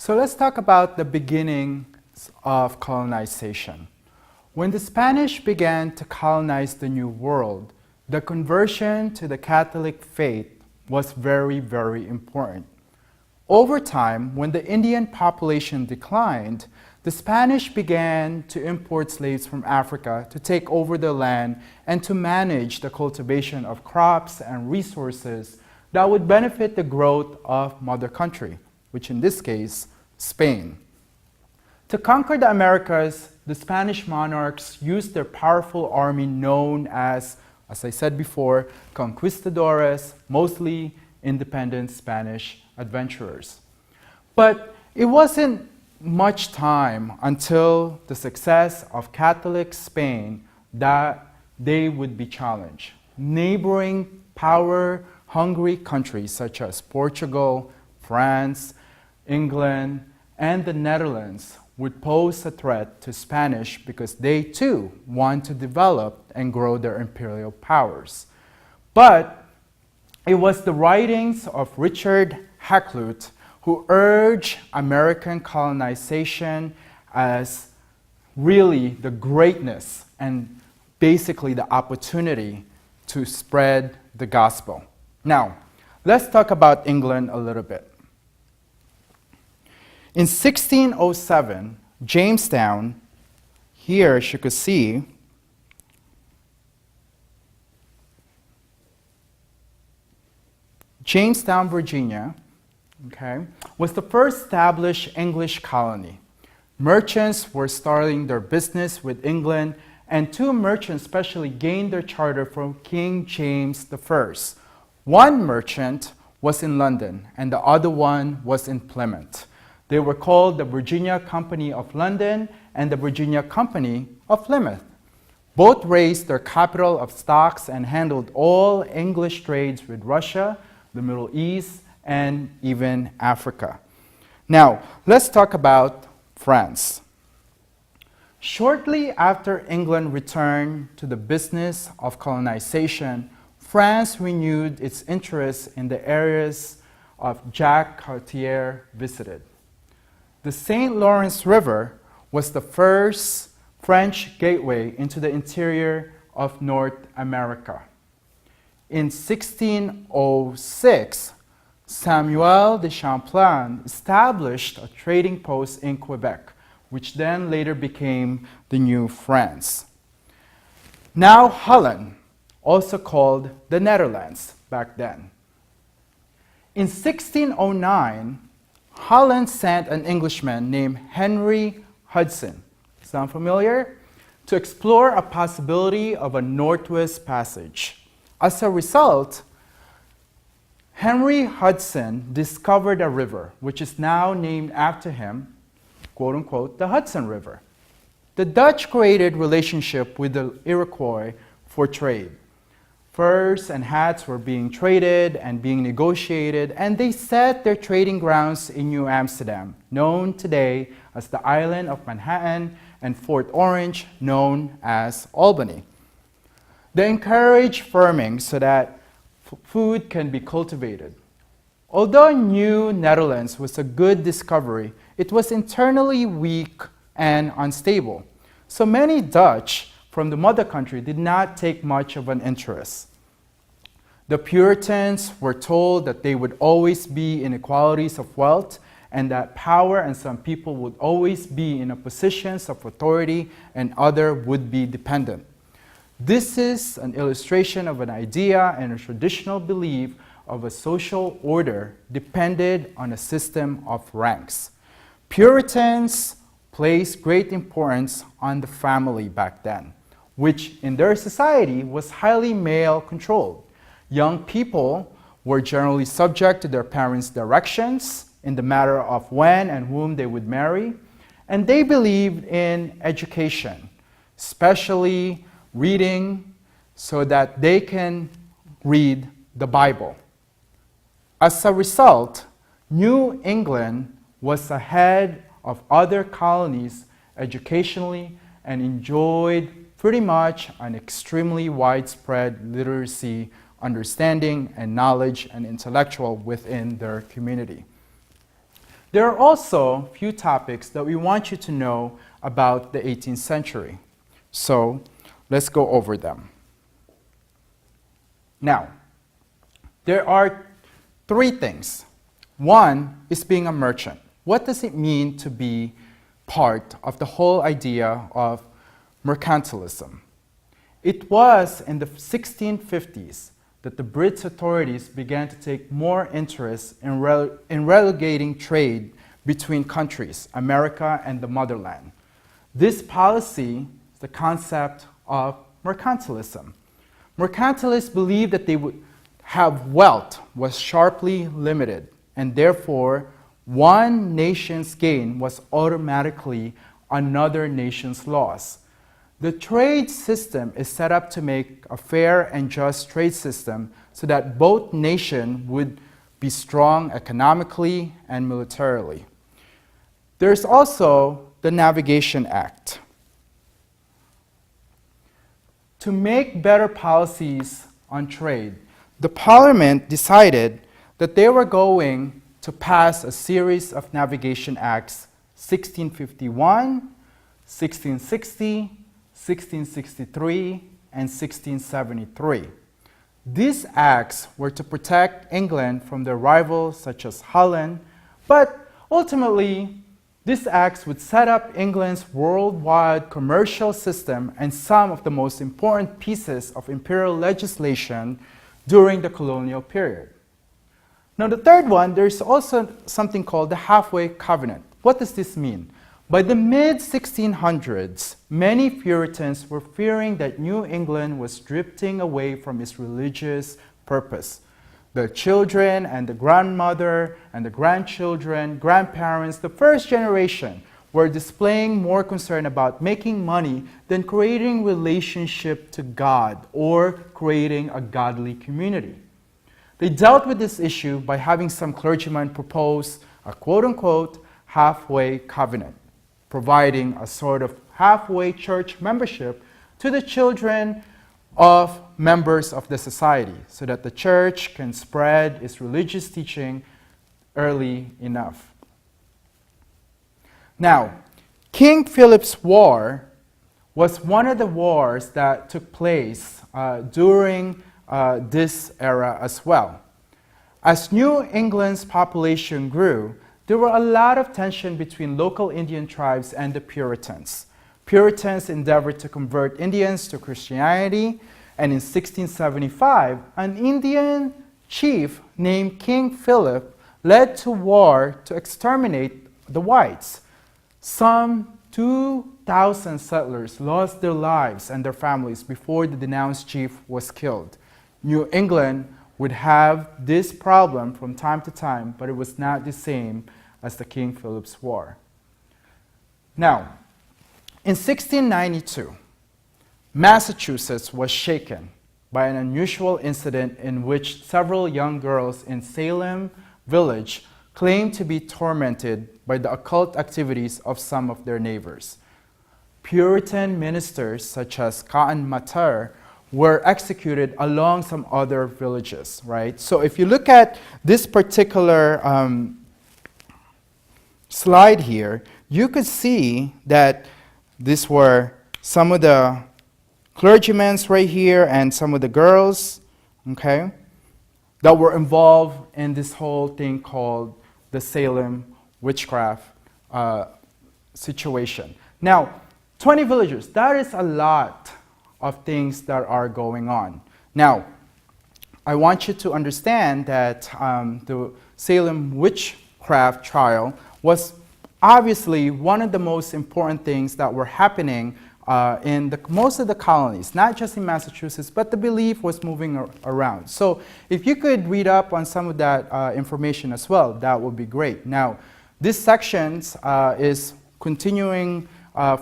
So let's talk about the beginnings of colonization. When the Spanish began to colonize the New World, the conversion to the Catholic faith was very, very important. Over time, when the Indian population declined, the Spanish began to import slaves from Africa to take over the land and to manage the cultivation of crops and resources that would benefit the growth of mother country, which in this case, Spain. To conquer the Americas, the Spanish monarchs used their powerful army known as I said before, conquistadores, mostly independent Spanish adventurers. But it wasn't much time until the success of Catholic Spain that they would be challenged. Neighboring power-hungry countries such as Portugal, France, England, and the Netherlands would pose a threat to Spanish because they too want to develop and grow their imperial powers. But it was the writings of Richard Hakluyt who urged American colonization as really the greatness and basically the opportunity to spread the gospel. Now, let's talk about England a little bit. In 1607, Jamestown, here as you could see, Jamestown, Virginia, was the first established English colony. Merchants were starting their business with England, and two merchants especially gained their charter from King James I. One merchant was in London, and the other one was in Plymouth. They were called the Virginia Company of London and the Virginia Company of Plymouth. Both raised their capital of stocks and handled all English trades with Russia, the Middle East, and even Africa. Now, let's talk about France. Shortly after England returned to the business of colonization, France renewed its interest in the areas of Jacques Cartier visited. The St. Lawrence River was the first French gateway into the interior of North America. In 1606, Samuel de Champlain established a trading post in Quebec, which then later became the New France. Now Holland, also called the Netherlands back then. In 1609, Holland sent an Englishman named Henry Hudson, sound familiar? To explore a possibility of a northwest passage. As a result, Henry Hudson discovered a river, which is now named after him, quote unquote, the Hudson River. The Dutch created relationship with the Iroquois for trade. Furs and hats were being traded and being negotiated, and they set their trading grounds in New Amsterdam, known today as the island of Manhattan, and Fort Orange, known as Albany. They encouraged farming so that food can be cultivated. Although New Netherlands was a good discovery, it was internally weak and unstable. So many Dutch from the mother country did not take much of an interest. The Puritans were told that they would always be inequalities of wealth and that power and some people would always be in a positions of authority and other would be dependent. This is an illustration of an idea and a traditional belief of a social order depended on a system of ranks. Puritans placed great importance on the family back then, which in their society was highly male-controlled. Young people were generally subject to their parents' directions in the matter of when and whom they would marry, and they believed in education, especially reading so that they can read the Bible. As a result, New England was ahead of other colonies educationally and enjoyed pretty much an extremely widespread literacy, understanding, and knowledge and intellectual within their community. There are also a few topics that we want you to know about the 18th century. So let's go over them. Now, there are three things. One is being a merchant. What does it mean to be part of the whole idea of mercantilism? It was in the 1650s that the British authorities began to take more interest in relegating trade between countries, America and the motherland. This policy is the concept of mercantilism. Mercantilists believed that they would have wealth was sharply limited, and therefore one nation's gain was automatically another nation's loss. The trade system is set up to make a fair and just trade system so that both nations would be strong economically and militarily. There's also the Navigation Act. To make better policies on trade, the Parliament decided that they were going to pass a series of Navigation Acts, 1651, 1660, 1663, and 1673. These acts were to protect England from their rivals such as Holland, but ultimately, these acts would set up England's worldwide commercial system and some of the most important pieces of imperial legislation during the colonial period. Now, the third one, there's also something called the Halfway Covenant. What does this mean? By the mid-1600s, many Puritans were fearing that New England was drifting away from its religious purpose. The children and the grandmother and the grandchildren, grandparents, the first generation were displaying more concern about making money than creating relationship to God or creating a godly community. They dealt with this issue by having some clergymen propose a quote-unquote halfway covenant, providing a sort of halfway church membership to the children of members of the society so that the church can spread its religious teaching early enough. Now, King Philip's War was one of the wars that took place during this era as well. As New England's population grew, there were a lot of tension between local Indian tribes and the Puritans. Puritans endeavored to convert Indians to Christianity, and in 1675, an Indian chief named King Philip led to war to exterminate the whites. Some 2,000 settlers lost their lives and their families before the denounced chief was killed. New England would have this problem from time to time, but it was not the same as the King Philip's War. Now, in 1692, Massachusetts was shaken by an unusual incident in which several young girls in Salem village claimed to be tormented by the occult activities of some of their neighbors. Puritan ministers such as Cotton Mather were executed along some other villages, right? So if you look at this particular slide here, you could see that these were some of the clergymen right here and some of the girls, okay, that were involved in this whole thing called the Salem witchcraft situation. Now, 20 villagers, that is a lot of things that are going on. Now, I want you to understand that the Salem witchcraft trial was obviously one of the most important things that were happening in most of the colonies, not just in Massachusetts, but the belief was moving around. So if you could read up on some of that information as well, that would be great. Now, this section is continuing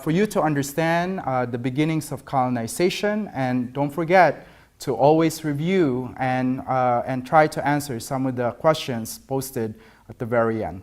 for you to understand the beginnings of colonization, and don't forget to always review and try to answer some of the questions posted at the very end.